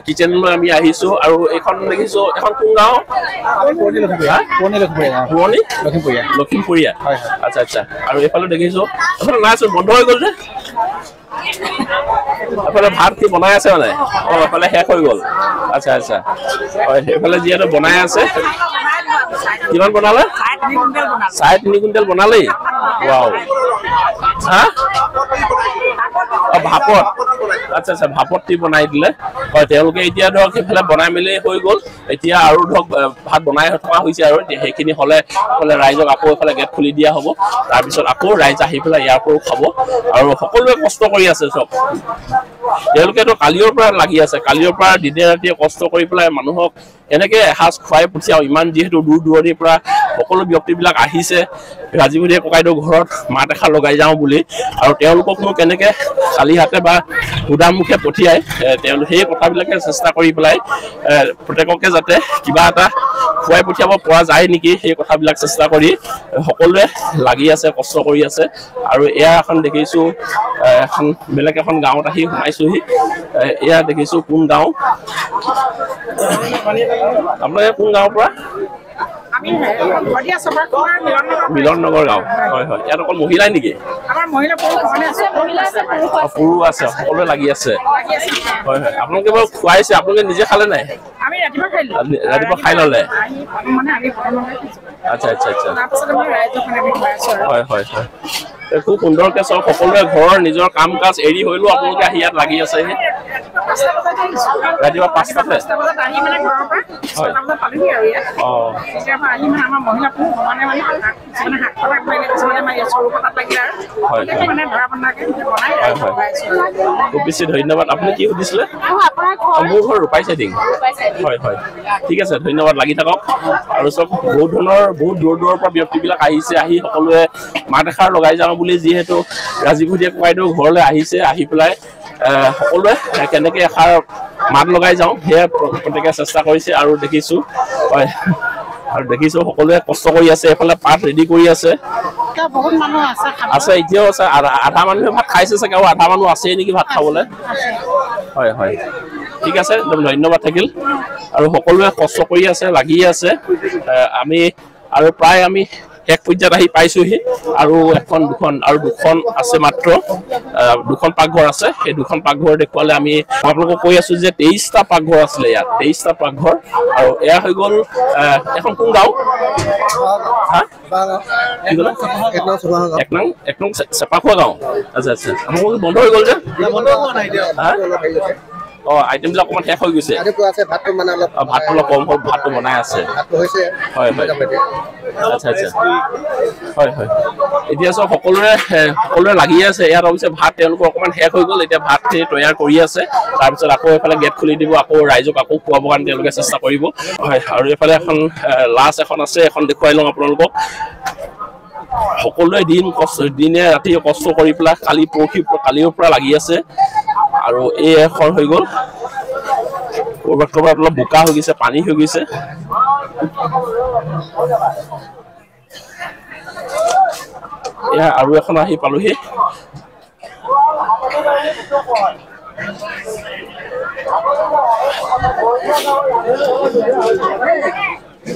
কিচেনলৈ আমি আহিছোঁ আৰু এইখন দেখিছোঁ এখন কোন গাঁও লখিমপুৰীয়া আচ্ছা আচ্ছা আৰু এইফালে দেখিছোঁ এইফালে নাই আছোঁ বন্ধ হৈ গ'ল যে এইফালে ভাত কি বনাই আছে মানে এইফালে শেষ হৈ গ'ল আচ্ছা আচ্ছা হয় সেইফালে যিহেতু বনাই আছে কিমান বনালে 3.5 কুইণ্টেল বনালেই ৱাও হা ভাপত আচ্ছা আচ্ছা ভাপত দি বনাই দিলে হয় তেওঁলোকে এতিয়া ধৰক সেইফালে বনাই মেলি হৈ গ'ল এতিয়া আৰু ধৰক ভাত বনাই থকা হৈছে আৰু সেইখিনি হ'লে ৰাইজক আকৌ এইফালে গেট খুলি দিয়া হ'ব তাৰপিছত আকৌ ৰাইজ আহি পেলাই ইয়াৰ পৰাও খাব আৰু সকলোৱে কষ্ট কৰি আছে চব তেওঁলোকেতো কালিৰ পৰা লাগি আছে কালিৰ পৰা দিনে ৰাতিয়ে কষ্ট কৰি পেলাই মানুহক এনেকৈ এসাঁজ খুৱাই পঠিয়াওঁ ইমান যিহেতু দূৰ দূৰণিৰ পৰা সকলো ব্যক্তিবিলাক আহিছে ৰাজীৱ শদিয়া ককাইদেউৰ ঘৰত মাত এষাৰ লগাই যাওঁ বুলি আৰু তেওঁলোককনো কেনেকৈ খালী হাতে বা সুদামুখে পঠিয়াই তেওঁলোকে সেই কথাবিলাকে চেষ্টা কৰি পেলাই প্ৰত্যেককে যাতে কিবা এটা খুৱাই পঠিয়াব পৰা যায় নেকি সেই কথাবিলাক চেষ্টা কৰি সকলোৱে লাগি আছে কষ্ট কৰি আছে আৰু এয়া এখন দেখিছোঁ এখন বেলেগ এখন গাঁৱত আহি সোমাইছোঁহি এয়া দেখিছোঁ কোন গাঁও আপোনালোকে কোন গাঁৱৰ পৰা মিলন নগৰ গাঁও হয় হয় ইয়াত অকল মহিলাই নেকি পুৰুষ আছে সকলোৱে লাগি আছে হয় হয় আপোনালোকে বাৰু খুৱাইছে আপোনালোকে নিজে খালে নাই ৰাতিপুৱা খাই ল'লে আচ্ছা আচ্ছা আচ্ছা হয় হয় হয় খুব সুন্দৰকৈ চব সকলোৱে ঘৰৰ নিজৰ কাম কাজ এৰি হ'লেও আপোনালোকে আহি ইয়াত লাগি আছে ৰাতিপুৱা 5টাতে খুব বেছি ধন্যবাদ আপুনি কি সুধিছিলে মোৰ ঘৰ ৰূপাই চাইডিং হয় হয় ঠিক আছে ধন্যবাদ লাগি থাকক আৰু চব বহুত দূৰ দূৰৰ পৰা ব্যক্তিবিলাক আহিছে আহি সকলোৱে মাত এষাৰ লগাই যাওঁ বুলি যিহেতু ৰাজীৱ শদিয়া ককাইদেউৰ ঘৰলৈ আহিছে আহি পেলাই সকলোৱে কেনেকৈ এষাৰ মাত লগাই যাওঁ সেয়া প্ৰত্যেকে চেষ্টা কৰিছে আৰু দেখিছোঁ হয় আৰু দেখিছোঁ সকলোৱে কষ্ট কৰি আছে এইফালে পাত ৰেডি কৰি আছে আছে এতিয়াও আছে আধা মানুহে ভাত খাইছে চাগে আৰু আধা মানুহ আছেই নেকি ভাত খাবলৈ হয় হয় ঠিক আছে একদম ধন্যবাদ থাকিল আৰু সকলোৱে কষ্ট কৰি আছে লাগি আছে আমি আৰু প্ৰায় আমি শেষ পৰ্যায়ত আহি পাইছোহি আৰু এখন দুখন আৰু দুখন আছে মাত্ৰ দুখন পাকঘৰ আছে সেই দুখন পাকঘৰ দেখুৱালে আমি আপোনালোকক কৈ আছো যে 23টা পাকঘৰ আছিলে ইয়াত 23টা পাকঘৰ আৰু এয়া হৈ গ'ল এখন কোন গাঁও এক নং চেপাখোৱা গাঁও আচ্ছা আচ্ছা আপোনালোক বন্ধ হৈ গ'ল যে আইটেমবিলাক অকণমান শেষ হৈ গৈছে ভাতটো অলপ কম হ'ল ভাতটো বনাই আছে হয় হয় আচ্ছা আচ্ছা হয় হয় এতিয়া চব সকলোৰে লাগি আছে ইয়াত অৱশ্যে ভাত তেওঁলোকৰ অকণমান শেষ হৈ গ'ল এতিয়া ভাতখিনি তৈয়াৰ কৰি আছে তাৰপিছত আকৌ এইফালে গেট খুলি দিব আকৌ ৰাইজক আকৌ খুৱাবৰ কাৰণে তেওঁলোকে চেষ্টা কৰিব হয় আৰু এইফালে এখন লাষ্ট এখন আছে এখন দেখুৱাই লওঁ আপোনালোকক সকলোৱে দিনে ৰাতি কষ্ট কৰি পেলাই কালিৰ পৰা লাগি আছে আৰু এই এখন হৈ গ'ল ক'ৰবাত অলপ বোকা হৈ গৈছে পানী হৈ গৈছে এয়া আৰু এখন আহি পালোহি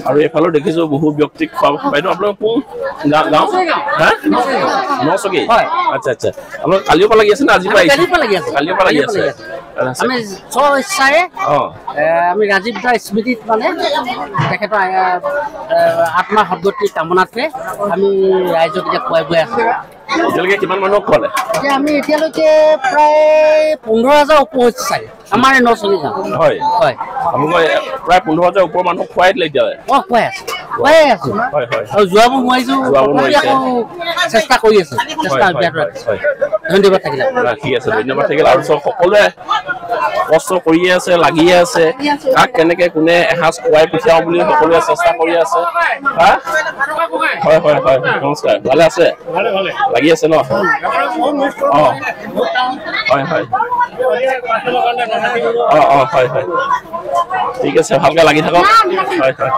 আৰু এইফালে দেখিছো বহু ব্যক্তিক খোৱা বাইদেউ আপোনালোক কোন গাঁও হা নচকী আচ্ছা আচ্ছা আপোনালোক কালিৰ পৰা লাগি আছে না আজিৰ পৰা কালিৰ পৰা লাগি আছে আমি স্বইচ্ছাৰে আমি ৰাজীৱ দা স্মৃতিত মানে তেখেতৰ আত্মা সদ্গতিৰ কামনাতে আমি ৰাইজক এতিয়া খুৱাই গৈ আছো এতিয়ালৈকে কিমান মানুহক খোৱালে এতিয়া আমি এতিয়ালৈকে প্ৰায় 15,000 ওপৰ হৈছে চাগে আমাৰ নচলি যাওঁ হয় হয় আপোনালোকে প্ৰায় 15,000 ওপৰ মানুহক খুৱাই দিলে এতিয়া খুৱাই আছো হয় হয় আৰু যোৱাবোৰ নোৱাৰিছো চেষ্টা কৰি আছো চেষ্টা অব্যাহত ধন্যবাদ থাকিলে ঠিক আছে ধন্যবাদ থাকিল আৰু চব সকলোৱে কষ্ট কৰিয়ে আছে লাগিয়ে আছে কাক কেনেকে কোনে এসাঁজ খুৱাই পঠিয়াওঁ বুলি সকলোৱে চেষ্টা কৰি আছে হয় হয় হয় নমস্কাৰ ভালে আছে লাগি আছে ন হয় হয় হয় হয় ঠিক আছে ভালকে লাগি থাকক হয় হয়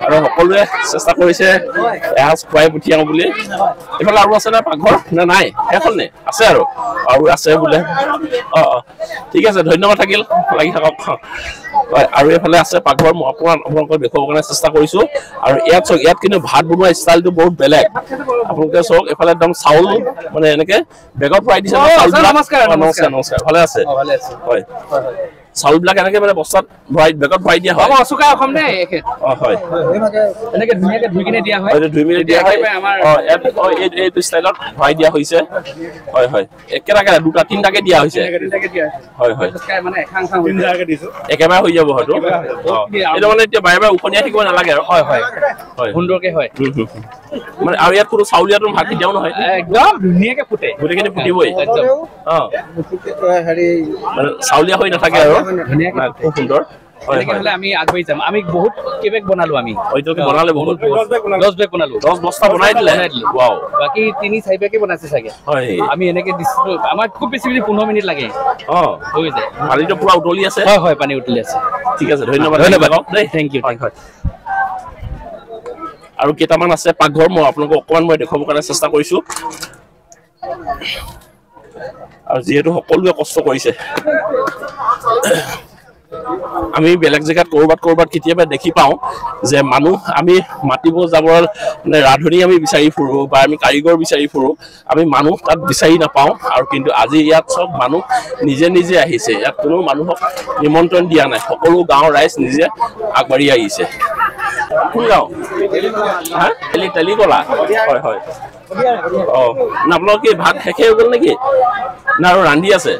আৰু সকলোৱে চেষ্টা কৰিছে এসাঁজ খুৱাই পঠিয়াওঁ বুলি এইফালে আৰু আছে নে পাকঘৰ নে নাই শেষ হ'ল নে আছে আৰু আছে বোলে ঠিক আছে ধন্যবাদ থাকিল লাগি থাকক হয় আৰু এইফালে আছে পাকঘৰ মই আপোনালোকক দেখুৱাবৰ কাৰণে চেষ্টা কৰিছো আৰু ইয়াত চাওক ইয়াত কিন্তু ভাত বনোৱা ষ্টাইলটো বহুত বেলেগ আপোনালোকে চাওক এইফালে একদম চাউল মানে এনেকে বেগত ভৰাই দিছে নমস্কাৰ নমস্কাৰ ভালে আছে হয় চাউলবিলাক এনেকে মানে বস্তাত ভৰাই বেগত ভৰাই দিয়া হয় অচুকা অসম নে হয় এনেকে ধুনীয়াকে ধুই কিনে দিয়া হয় ধুই মেলি দিয়া হয় এইটো ষ্টাইলত ভৰাই দিয়া হৈছে হয় হয় একেটাকে দুটা তিনিটাকে দিয়া হৈছে হয় হয় একেবাৰে হৈ যাব হয়তো এইটো মানে এতিয়া বাৰে বাৰে উফনিয়াই থাকিব নালাগে আৰু হয় হয় হয় সুন্দৰকে হয় মানে আৰু ইয়াত কোনো চাউলীয়াটো ভাত কেতিয়াও নহয় একদম ধুনীয়াকে ফুটে গোটেইখিনি ফুটিবই মানে চাউলীয়া হৈ নাথাকে আৰু খুব সুন্দৰ আমি আগবাঢ়ি যাম আমি বহুত কেবেক বনালো আমি বনালে বহুত 10 বেগ বনালো 10 বস্তা বনাই দিলে ওয়াও বাকি 3-4 বেগে বনাইছে চাগে হয় আমি এনেকে দিছিলো আমাৰ খুব বেছি 15 মিনিট লাগে হৈ যায় পানীটো পুৰা উতলি আছে হয় হয় পানী উতলি আছে ঠিক আছে ধন্যবাদ দেই থ্যাংক ইউ হয় আৰু কেইটামান আছে পাকঘৰ মই আপোনালোকক অকমান মই দেখাবৰ কাৰণে চেষ্টা কৰিছো আৰু যেহেতু সকলোৱে কষ্ট কৰিছে আমি বেলেগ জেগাত কৰবাত কেতিয়াবা দেখি পাওঁ যে মানুহ আমি মাতিব যাবৰ মানে ৰাধনি আমি বিচাৰি ফুৰো বা আমি কাৰিকৰ বিচাৰি ফুৰো আমি মানুহ তাত বিচাৰি নাপাওঁ আৰু কিন্তু আজি ইয়াত সব মানুহ নিজে নিজে আহিছে ইয়াত কোনো মানুহক নিমন্ত্ৰণ দিয়া নাই সকলো গাঁৱৰ ৰাইজ নিজে আগবাঢ়ি আহিছে কোন গাঁও তেলিকলা হয় হয় আপোনালোক কি ভাত শেষে হৈ গ'ল নেকি না আৰু ৰান্ধি আছে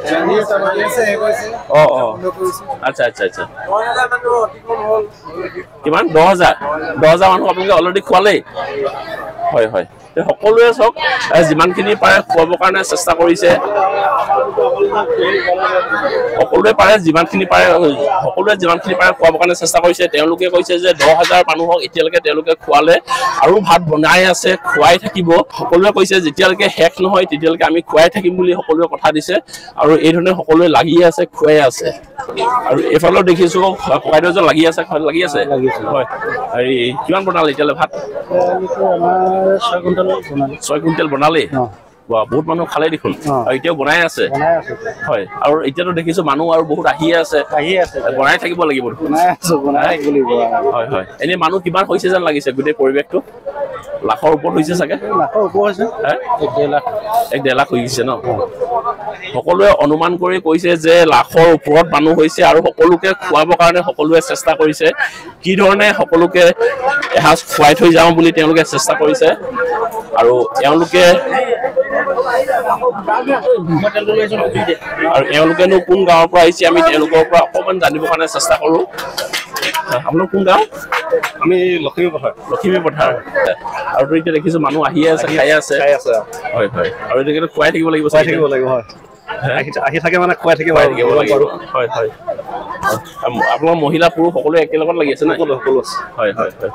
আচ্ছা আচ্ছা আচ্ছা কিমান 10,000 মানুহ আপোনালোকে অলৰেডি খোৱালেই হয় হয় সকলোৱে চব যিমানখিনি পাৰে খুৱাবৰ কাৰণে চেষ্টা কৰিছে সকলোৱে যিমানখিনি পাৰে খুৱাবৰ কাৰণে চেষ্টা কৰিছে তেওঁলোকে কৈছে যে 10,000 মানুহক এতিয়ালৈকে তেওঁলোকে খোৱালে আৰু ভাত বনাই আছে খুৱাই থাকিব সকলোৱে কৈছে যেতিয়ালৈকে শেষ নহয় তেতিয়ালৈকে আমি খুৱাই থাকিম বুলি সকলোৱে কথা দিছে আৰু এই ধৰণে সকলোৱে লাগি আছে খুৱাই আছে আৰু এফালেও দেখিছো ককাইদেউজন লাগি আছে হয় হেৰি কিমান বনালে এতিয়ালৈ ভাত 6 কুইণ্টেল বনালে বহুত মানুহ খালে দেখোন আৰু এতিয়াও বনাই আছে হয় আৰু এতিয়াতো দেখিছো মানুহ আৰু বহুত আহিয়ে আছে বনাই থাকিব লাগিব হয় হয় এনে মানুহ কিমান হৈছে যেন লাগিছে গোটেই পৰিৱেশটো লাখৰ ওপৰত হৈছে চাগে লাখৰ ওপৰ হৈছে 1.5 লাখ হৈ গৈছে ন সকলোৱে অনুমান কৰি কৈছে যে লাখৰ ওপৰত মানুহ হৈছে আৰু সকলোকে খুৱাবৰ কাৰণে সকলোৱে চেষ্টা কৰিছে কি ধৰণে সকলোকে এসাঁজ খুৱাই থৈ যাওঁ বুলি তেওঁলোকে চেষ্টা কৰিছে আৰু এওঁলোকেনো কোন গাঁৱৰ পৰা আহিছে আমি তেওঁলোকৰ পৰা অকণমান জানিবৰ কাৰণে চেষ্টা কৰোঁ আপোনাৰ কোন গাঁও আমি লখিমী পথাৰ আৰু এতিয়া দেখিছোঁ মানুহ আহিয়ে আছে খাই আছে হয় হয় আৰু এতিয়া খুৱাই থাকিব লাগিব হয় আহি থাকে মানে খুৱাই থাকিব হয় হয় আপোনাৰ মহিলা পুৰুষ সকলোৱে একেলগত লাগি আছে না সকলো হয় হয় হয়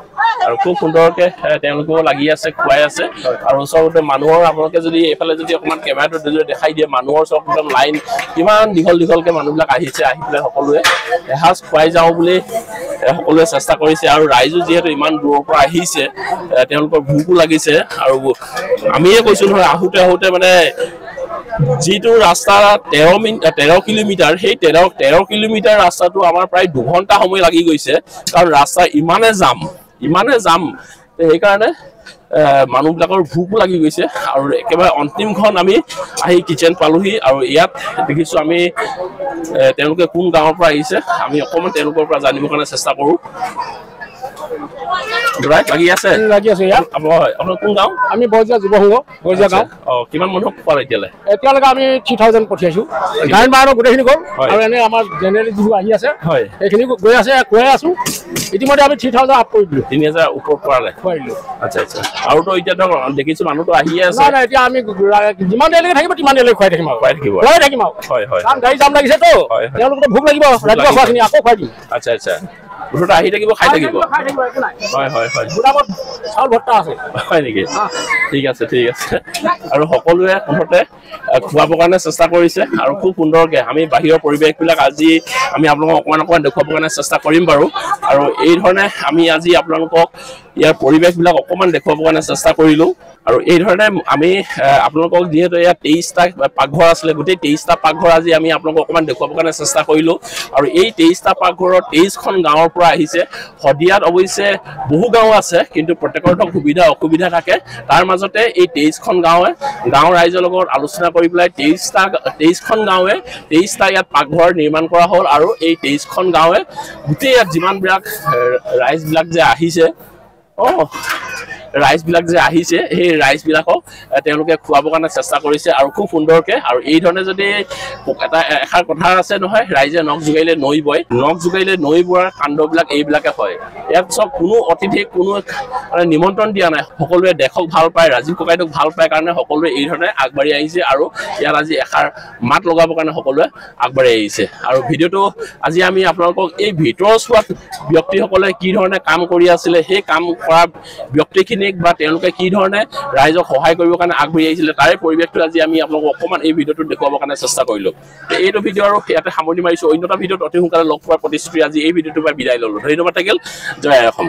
আৰু খুব সুন্দৰকে তেওঁলোকেও লাগি আছে খুৱাই আছে আৰু ওচৰতে মানুহৰ আপোনালোকে যদি এইফালে যদি অকণমান কেমেৰাটো দেখাই দিয়ে মানুহৰ ওচৰত একদম লাইন কিমান দীঘলকে মানুহবিলাক আহিছে আহি পেলাই সকলোৱে এসাঁজ খুৱাই যাওঁ বুলি সকলোৱে চেষ্টা কৰিছে আৰু ৰাইজো যিহেতু ইমান দূৰৰ পৰা আহিছে তেওঁলোকৰ ভোকো লাগিছে আৰু আমিয়ে কৈছোঁ নহয় আহোঁতে মানে যিটো ৰাস্তা 13 কিলোমিটাৰ সেই 13 কিলোমিটাৰ ৰাস্তাটো আমাৰ প্ৰায় 2 ঘণ্টা সময় লাগি গৈছে কাৰণ ৰাস্তা ইমানে জাম সেইকাৰণে মানুহবিলাকৰ ভোকো লাগি গৈছে আৰু একেবাৰে অন্তিমখন আমি আহি কিচেন পালোহি আৰু ইয়াত দেখিছোঁ আমি তেওঁলোকে কোন গাঁৱৰ পৰা আহিছে আমি অকণমান তেওঁলোকৰ পৰা জানিবৰ কাৰণে চেষ্টা কৰোঁ লাগি আছে ইয়াত আপোনাৰ কোন গাঁও আমি বৰজীয়া যুৱ সংঘ বৰজীয়া গাঁও কিমান মানুহক খোৱালে এতিয়ালৈকে আমি 3000 পঠিয়াইছোঁ গাঁৱৰ বাহিৰৰ গোটেইখিনি গ'ল আৰু এনে আমাৰ জেনেৰেলি যিবোৰ আহি আছে সেইখিনি গৈ আছে খুৱাই আছোঁ ইতিমধ্যে আমি 3000 আপ কৰি দিলোঁ 3000 ওপৰত খোৱালে খুৱাই দিলোঁ আচ্ছা আৰুতো এতিয়া ধৰক দেখিছোঁ মানুহটো আহিয়ে আছে এতিয়া আমি যিমান দেৰিলৈকে থাকিব তিমান দেৰিলৈকে খুৱাই থাকিম হয় হয় কাৰণ গাড়ী জাম লাগিছেতো তেওঁলোকৰ ভোক লাগিব ৰাতিপুৱা খোৱাখিনি আকৌ খুৱাই দিম আচ্ছা মুঠতে আহি থাকিব খাই থাকিব হয় চাউল ভৰ্তা আছে হয় নেকি ঠিক আছে আৰু সকলোৱে মুঠতে খুৱাবৰ কাৰণে চেষ্টা কৰিছে আৰু খুব সুন্দৰকৈ আমি বাহিৰৰ পৰিৱেশবিলাক আজি আমি আপোনালোকক অকণমান দেখুৱাবৰ কাৰণে চেষ্টা কৰিম বাৰু আৰু এই ধৰণে আমি আজি আপোনালোকক ইয়াৰ পৰিৱেশবিলাক অকণমান দেখুৱাবৰ কাৰণে চেষ্টা কৰিলোঁ আৰু এই ধৰণে আমি আপোনালোকক যিহেতু ইয়াত 23টা পাকঘৰ আছিলে গোটেই 23টা পাকঘৰ আজি আমি আপোনালোকক অকণমান দেখুৱাবৰ কাৰণে চেষ্টা কৰিলোঁ আৰু এই 23টা পাকঘৰৰ 23খন গাঁৱৰ পৰা আহিছে শদিয়াত অৱশ্যে বহু গাঁও আছে কিন্তু প্ৰত্যেকৰ সুবিধা অসুবিধা থাকে তাৰ মাজতে এই 23খন গাঁৱৰ ৰাইজৰ লগত আলোচনা কৰি পেলাই 23খন গাঁৱে 23টা ইয়াত পাকঘৰ নিৰ্মাণ কৰা হ'ল আৰু এই 23খন গাঁৱে গোটেই ইয়াত যিমানবিলাক ৰাইজবিলাক যে আহিছে ৰাইজবিলাক যে আহিছে সেই ৰাইজবিলাকক তেওঁলোকে খুৱাবৰ কাৰণে চেষ্টা কৰিছে আৰু খুব সুন্দৰকৈ আৰু এই ধৰণে যদি এষাৰ কথা আছে নহয় ৰাইজে নখ জোকাৰিলে নৈ বয় নখ জোকাৰিলে নৈ বোৱাৰ কাণ্ডবিলাক এইবিলাকে হয় ইয়াত চব কোনো অতিথিক কোনো নিমন্ত্ৰণ দিয়া নাই সকলোৱে দেশক ভাল পায় ৰাজীৱ ককাইদেউক ভাল পায় কাৰণে সকলোৱে এই ধৰণে আগবাঢ়ি আহিছে আৰু ইয়াত আজি এষাৰ মাত লগাবৰ কাৰণে সকলোৱে আগবাঢ়ি আহিছে আৰু ভিডিঅ'টো আজি আমি আপোনালোকক এই ভিতৰচোৱাত ব্যক্তিসকলে কি ধৰণে কাম কৰি আছিলে সেই কাম কৰা ব্যক্তিখিনি বা তেওঁলোকে কি ধৰণে ৰাইজক সহায় কৰিবৰ কাৰণে আগবাঢ়ি আহিছিলে তাৰে পৰিৱেশটো আজি আমি আপোনালোকক অকণমান এই ভিডিঅ'টোত দেখুৱাবৰ কাৰণে চেষ্টা কৰিলোঁ এইটো ভিডিঅ' আৰু ইয়াতে সামৰণি মাৰিছোঁ অন্য এটা ভিডিঅ'ত অতি সোনকালে লগ পোৱাৰ প্ৰতিশ্ৰুতি আজি এই ভিডিঅ'টোৰ পৰা বিদায় ল'লোঁ ধন্যবাদ থাকিল জয় অসম।